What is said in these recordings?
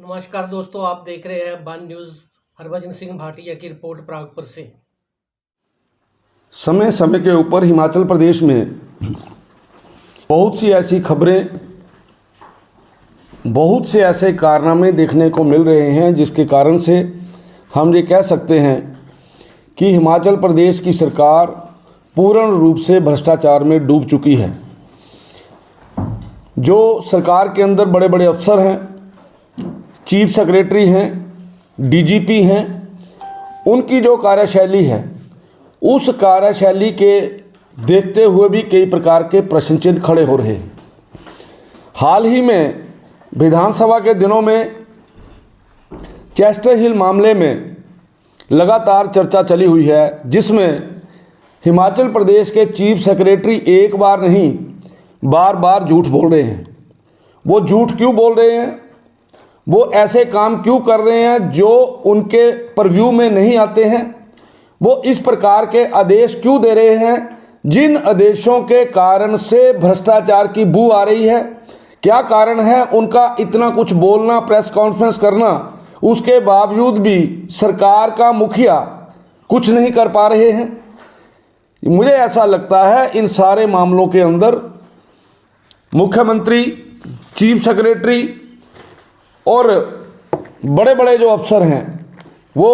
नमस्कार दोस्तों, आप देख रहे हैं वन न्यूज़। हरभजन सिंह भाटिया की रिपोर्ट प्रागपुर से। समय समय के ऊपर हिमाचल प्रदेश में बहुत सी ऐसी खबरें, बहुत से ऐसे कारनामे देखने को मिल रहे हैं जिसके कारण से हम ये कह सकते हैं कि हिमाचल प्रदेश की सरकार पूर्ण रूप से भ्रष्टाचार में डूब चुकी है। जो सरकार के अंदर बड़े बड़े अफसर हैं, चीफ सेक्रेटरी हैं, डीजीपी हैं, उनकी जो कार्यशैली है, उस कार्यशैली के देखते हुए भी कई प्रकार के प्रश्न चिन्ह खड़े हो रहे हैं। हाल ही में विधानसभा के दिनों में चेस्टर हिल मामले में लगातार चर्चा चली हुई है, जिसमें हिमाचल प्रदेश के चीफ सेक्रेटरी एक बार नहीं बार बार झूठ बोल रहे हैं। वो झूठ क्यों बोल रहे हैं, वो ऐसे काम क्यों कर रहे हैं जो उनके परव्यू में नहीं आते हैं, वो इस प्रकार के आदेश क्यों दे रहे हैं जिन आदेशों के कारण से भ्रष्टाचार की बू आ रही है। क्या कारण है उनका इतना कुछ बोलना, प्रेस कॉन्फ्रेंस करना, उसके बावजूद भी सरकार का मुखिया कुछ नहीं कर पा रहे हैं। मुझे ऐसा लगता है इन सारे मामलों के अंदर मुख्यमंत्री, चीफ सेक्रेटरी और बड़े बड़े जो अफसर हैं वो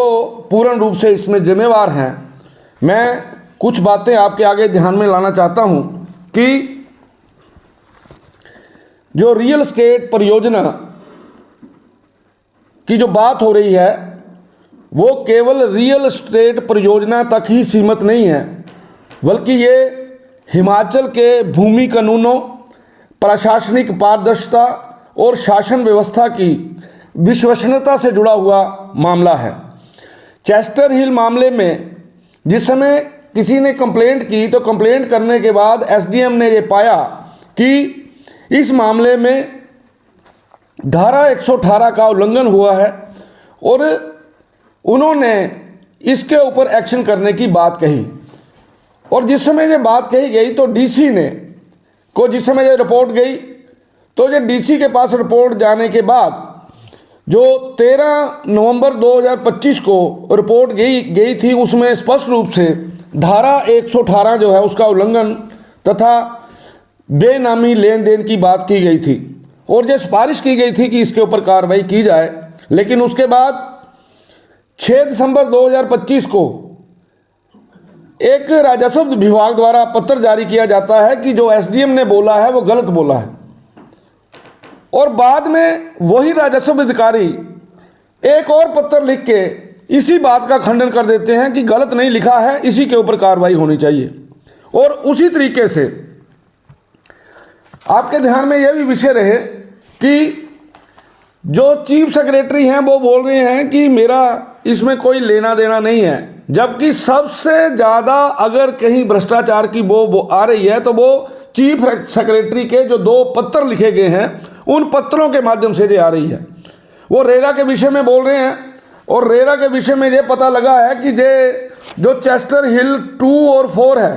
पूर्ण रूप से इसमें जिम्मेवार हैं। मैं कुछ बातें आपके आगे ध्यान में लाना चाहता हूं कि जो रियल एस्टेट परियोजना की जो बात हो रही है वो केवल रियल एस्टेट परियोजना तक ही सीमित नहीं है, बल्कि ये हिमाचल के भूमि कानूनों, प्रशासनिक पारदर्शिता और शासन व्यवस्था की विश्वसनीयता से जुड़ा हुआ मामला है। चेस्टर हिल मामले में जिस समय किसी ने कंप्लेंट की तो कंप्लेंट करने के बाद एसडीएम ने ये पाया कि इस मामले में धारा 118 का उल्लंघन हुआ है और उन्होंने इसके ऊपर एक्शन करने की बात कही। और जिस समय ये बात कही गई तो डीसी ने को जिस समय ये रिपोर्ट गई तो ये डीसी के पास रिपोर्ट जाने के बाद जो 13 नवंबर 2025 को रिपोर्ट गई थी, उसमें स्पष्ट रूप से धारा 118 जो है उसका उल्लंघन तथा बेनामी लेन देन की बात की गई थी और ये सिफारिश की गई थी कि इसके ऊपर कार्रवाई की जाए। लेकिन उसके बाद 6 दिसंबर 2025 को एक राजस्व विभाग द्वारा पत्र जारी किया जाता है कि जो एसडीएम ने बोला है वो गलत बोला है, और बाद में वही राजस्व अधिकारी एक और पत्र लिख के इसी बात का खंडन कर देते हैं कि गलत नहीं लिखा है, इसी के ऊपर कार्रवाई होनी चाहिए। और उसी तरीके से आपके ध्यान में यह भी विषय रहे कि जो चीफ सेक्रेटरी हैं वो बोल रहे हैं कि मेरा इसमें कोई लेना देना नहीं है, जबकि सबसे ज़्यादा अगर कहीं भ्रष्टाचार की वो आ रही है तो वो चीफ सेक्रेटरी के जो 2 पत्र लिखे गए हैं उन पत्रों के माध्यम से ये आ रही है। वो रेरा के विषय में बोल रहे हैं और रेरा के विषय में ये पता लगा है कि ये जो चेस्टर हिल 2 और 4 है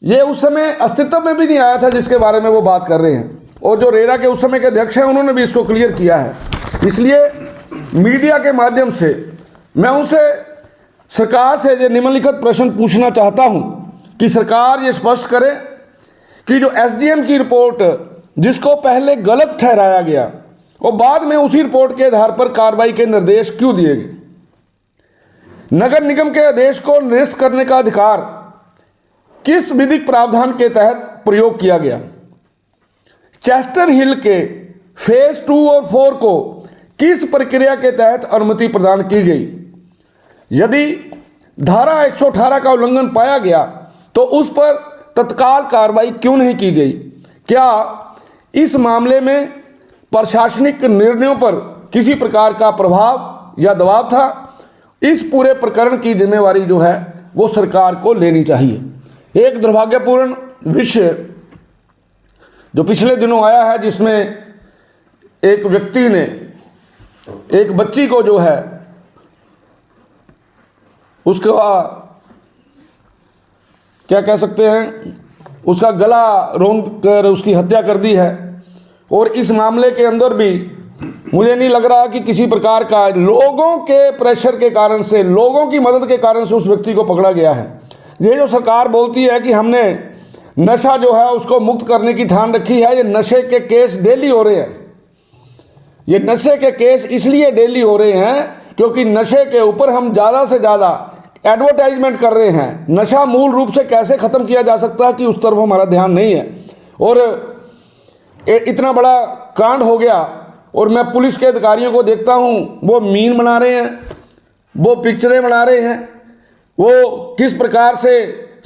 ये उस समय अस्तित्व में भी नहीं आया था जिसके बारे में वो बात कर रहे हैं, और जो रेरा के उस समय के अध्यक्ष हैं उन्होंने भी इसको क्लियर किया है। इसलिए मीडिया के माध्यम से मैं उनसे सरकार से ये निम्नलिखित प्रश्न पूछना चाहता हूं कि सरकार ये स्पष्ट करे कि जो एसडीएम की रिपोर्ट जिसको पहले गलत ठहराया गया और बाद में उसी रिपोर्ट के आधार पर कार्रवाई के निर्देश क्यों दिए गए। नगर निगम के आदेश को निरस्त करने का अधिकार किस विधिक प्रावधान के तहत प्रयोग किया गया। चेस्टर हिल के फेज 2 और 4 को किस प्रक्रिया के तहत अनुमति प्रदान की गई। यदि धारा 118 का उल्लंघन पाया गया तो उस पर तत्काल कार्रवाई क्यों नहीं की गई। क्या इस मामले में प्रशासनिक निर्णयों पर किसी प्रकार का प्रभाव या दबाव था। इस पूरे प्रकरण की जिम्मेवारी जो है वो सरकार को लेनी चाहिए। एक दुर्भाग्यपूर्ण विषय जो पिछले दिनों आया है, जिसमें एक व्यक्ति ने एक बच्ची को जो है उसका क्या कह सकते हैं, उसका गला रोंद कर उसकी हत्या कर दी है। और इस मामले के अंदर भी मुझे नहीं लग रहा कि किसी प्रकार का लोगों के प्रेशर के कारण से, लोगों की मदद के कारण से उस व्यक्ति को पकड़ा गया है। ये जो सरकार बोलती है कि हमने नशा जो है उसको मुक्त करने की ठान रखी है, ये नशे के केस डेली हो रहे हैं। ये नशे के केस इसलिए डेली हो रहे हैं क्योंकि नशे के ऊपर हम ज़्यादा से ज़्यादा एडवर्टाइजमेंट कर रहे हैं। नशा मूल रूप से कैसे ख़त्म किया जा सकता है कि उस तरफ हमारा ध्यान नहीं है। और इतना बड़ा कांड हो गया और मैं पुलिस के अधिकारियों को देखता हूँ, वो मीन बना रहे हैं, वो पिक्चरें बना रहे हैं, वो किस प्रकार से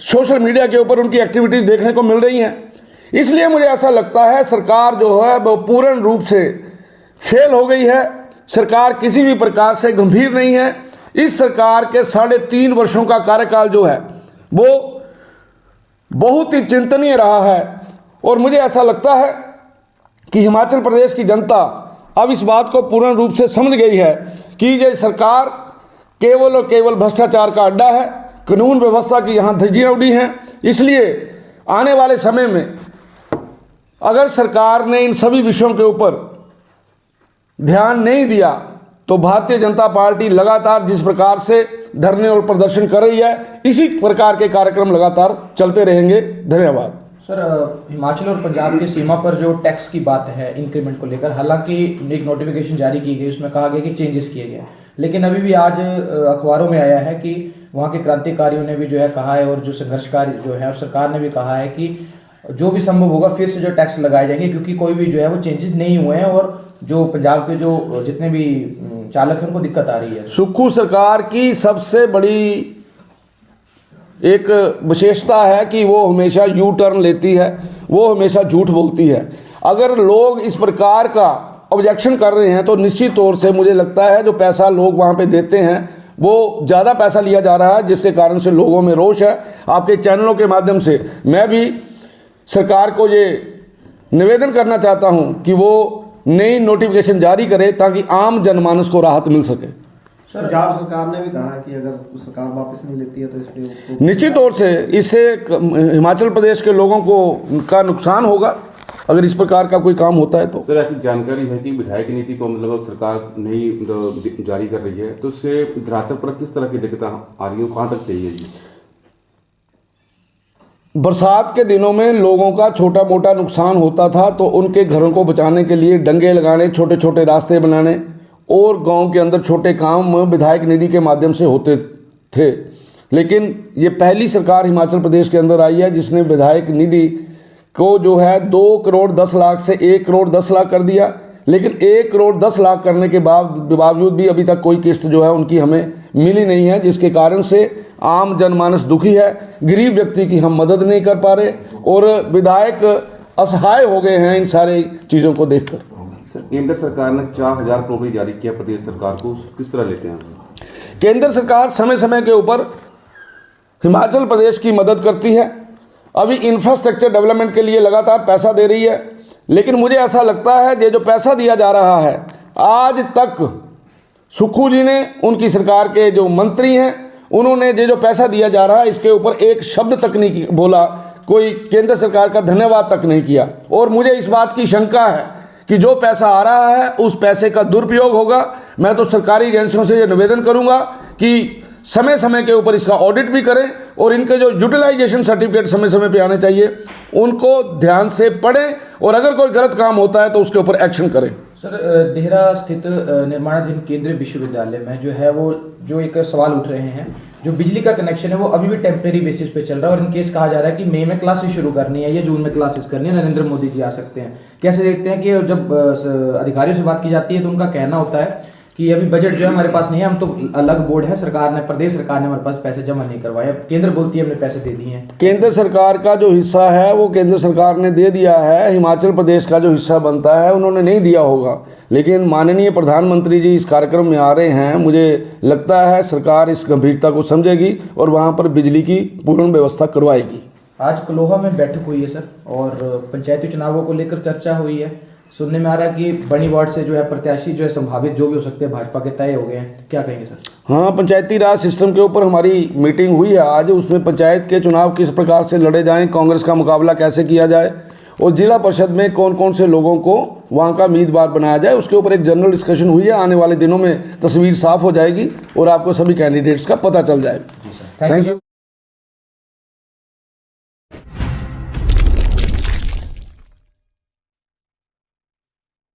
सोशल मीडिया के ऊपर उनकी एक्टिविटीज़ देखने को मिल रही हैं। इसलिए मुझे ऐसा लगता है सरकार जो है वो पूर्ण रूप से फेल हो गई है। सरकार किसी भी प्रकार से गंभीर नहीं है। इस सरकार के 3.5 वर्षों का कार्यकाल जो है वो बहुत ही चिंतनीय रहा है। और मुझे ऐसा लगता है कि हिमाचल प्रदेश की जनता अब इस बात को पूर्ण रूप से समझ गई है कि ये सरकार केवल और केवल भ्रष्टाचार का अड्डा है, कानून व्यवस्था की यहाँ धज्जियाँ उड़ी हैं। इसलिए आने वाले समय में अगर सरकार ने इन सभी विषयों के ऊपर ध्यान नहीं दिया तो भारतीय जनता पार्टी लगातार जिस प्रकार से धरने और प्रदर्शन कर रही है, इसी प्रकार के कार्यक्रम लगातार चलते रहेंगे। धन्यवाद। सर, हिमाचल और पंजाब की सीमा पर जो टैक्स की बात है इंक्रीमेंट को लेकर, हालांकि एक नोटिफिकेशन जारी की गई, उसमें कहा गया कि चेंजेस किए गए, लेकिन अभी भी आज अखबारों में आया है कि वहाँ के क्रांतिकारियों ने भी जो है कहा है और जो संघर्षकारी जो है और सरकार ने भी कहा है कि जो भी संभव होगा फिर से जो टैक्स लगाए जाएंगे, क्योंकि कोई भी जो है वो चेंजेस नहीं हुए हैं और जो पंजाब के जो जितने भी चालक हैं उनको दिक्कत आ रही है। सुक्खू सरकार की सबसे बड़ी एक विशेषता है कि वो हमेशा यू टर्न लेती है, वो हमेशा झूठ बोलती है। अगर लोग इस प्रकार का ऑब्जेक्शन कर रहे हैं तो निश्चित तौर से मुझे लगता है जो पैसा लोग वहाँ पे देते हैं वो ज़्यादा पैसा लिया जा रहा है, जिसके कारण से लोगों में रोष है। आपके चैनलों के माध्यम से मैं भी सरकार को ये निवेदन करना चाहता हूँ कि वो नई नोटिफिकेशन जारी करे ताकि आम जनमानस को राहत मिल सके। पंजाब सरकार ने भी कहा है कि अगर सरकार वापस नहीं लेती है तो इसलिए निश्चित तौर से इससे हिमाचल प्रदेश के लोगों को का नुकसान होगा अगर इस प्रकार का कोई काम होता है तो। सर, ऐसी जानकारी है कि विधायक नीति को मतलब सरकार नहीं जारी कर रही है, तो उससे धरातल पर किस तरह की दिक्कतें आ रही हैं, कहाँ तक सही है जी? बरसात के दिनों में लोगों का छोटा मोटा नुकसान होता था तो उनके घरों को बचाने के लिए डंगे लगाने, छोटे छोटे रास्ते बनाने और गांव के अंदर छोटे काम विधायक निधि के माध्यम से होते थे। लेकिन ये पहली सरकार हिमाचल प्रदेश के अंदर आई है जिसने विधायक निधि को जो है 2 करोड़ 10 लाख से 1 करोड़ 10 लाख कर दिया। लेकिन 1 करोड़ 10 लाख करने के बावजूद भी अभी तक कोई किस्त जो है उनकी हमें मिली नहीं है, जिसके कारण से आम जनमानस दुखी है। गरीब व्यक्ति की हम मदद नहीं कर पा रहे और विधायक असहाय हो गए हैं इन सारी चीज़ों को देखकर। सर, केंद्र सरकार ने 4000 करोड़ जारी किया प्रदेश सरकार को, किस तरह लेते हैं? केंद्र सरकार समय समय के ऊपर हिमाचल प्रदेश की मदद करती है। अभी इंफ्रास्ट्रक्चर डेवलपमेंट के लिए लगातार पैसा दे रही है, लेकिन मुझे ऐसा लगता है ये जो पैसा दिया जा रहा है, आज तक सुक्खू जी ने, उनकी सरकार के जो मंत्री हैं, उन्होंने ये जो पैसा दिया जा रहा है इसके ऊपर एक शब्द तक नहीं बोला, कोई केंद्र सरकार का धन्यवाद तक नहीं किया। और मुझे इस बात की शंका है कि जो पैसा आ रहा है उस पैसे का दुरुपयोग होगा। मैं तो सरकारी एजेंसियों से ये निवेदन करूंगा कि समय समय के ऊपर इसका ऑडिट भी करें और इनके जो यूटिलाइजेशन सर्टिफिकेट समय समय पे आने चाहिए उनको ध्यान से पढ़ें और अगर कोई गलत काम होता है तो उसके ऊपर एक्शन करें। सर, देहरा स्थित निर्माणाधीन केंद्रीय विश्वविद्यालय में जो है वो जो एक सवाल उठ रहे हैं, जो बिजली का कनेक्शन है वो अभी भी टेम्परेरी बेसिस पे चल रहा है और इन केस कहा जा रहा है कि मई में क्लासेस शुरू करनी है या जून में क्लासेस करनी है, नरेंद्र मोदी जी आ सकते हैं। कैसे देखते हैं कि जब अधिकारियों से बात की जाती है तो उनका कहना होता है कि अभी बजट जो है हमारे पास नहीं है, हम तो अलग बोर्ड है, सरकार ने, प्रदेश सरकार ने हमारे पास पैसे जमा नहीं करवाए, केंद्र बोलती है हमने पैसे दे दिए हैं। केंद्र सरकार का जो हिस्सा है वो केंद्र सरकार ने दे दिया है, हिमाचल प्रदेश का जो हिस्सा बनता है उन्होंने नहीं दिया होगा। लेकिन माननीय प्रधानमंत्री जी इस कार्यक्रम में आ रहे हैं, मुझे लगता है सरकार इस गंभीरता को समझेगी और वहाँ पर बिजली की पूर्ण व्यवस्था करवाएगी। आज कलोहा में बैठक हुई है सर और पंचायती चुनावों को लेकर चर्चा हुई है। सुनने में आ रहा है कि बनी वार्ड से जो है प्रत्याशी जो है संभावित जो भी हो सकते हैं भाजपा के तय हो गए हैं, क्या कहेंगे सर? हाँ, पंचायती राज सिस्टम के ऊपर हमारी मीटिंग हुई है आज। उसमें पंचायत के चुनाव किस प्रकार से लड़े जाएं, कांग्रेस का मुकाबला कैसे किया जाए और जिला परिषद में कौन कौन से लोगों को वहाँ का उम्मीदवार बनाया जाए, उसके ऊपर एक जनरल डिस्कशन हुई है। आने वाले दिनों में तस्वीर साफ हो जाएगी और आपको सभी कैंडिडेट्स का पता चल जाएगा। Thank you.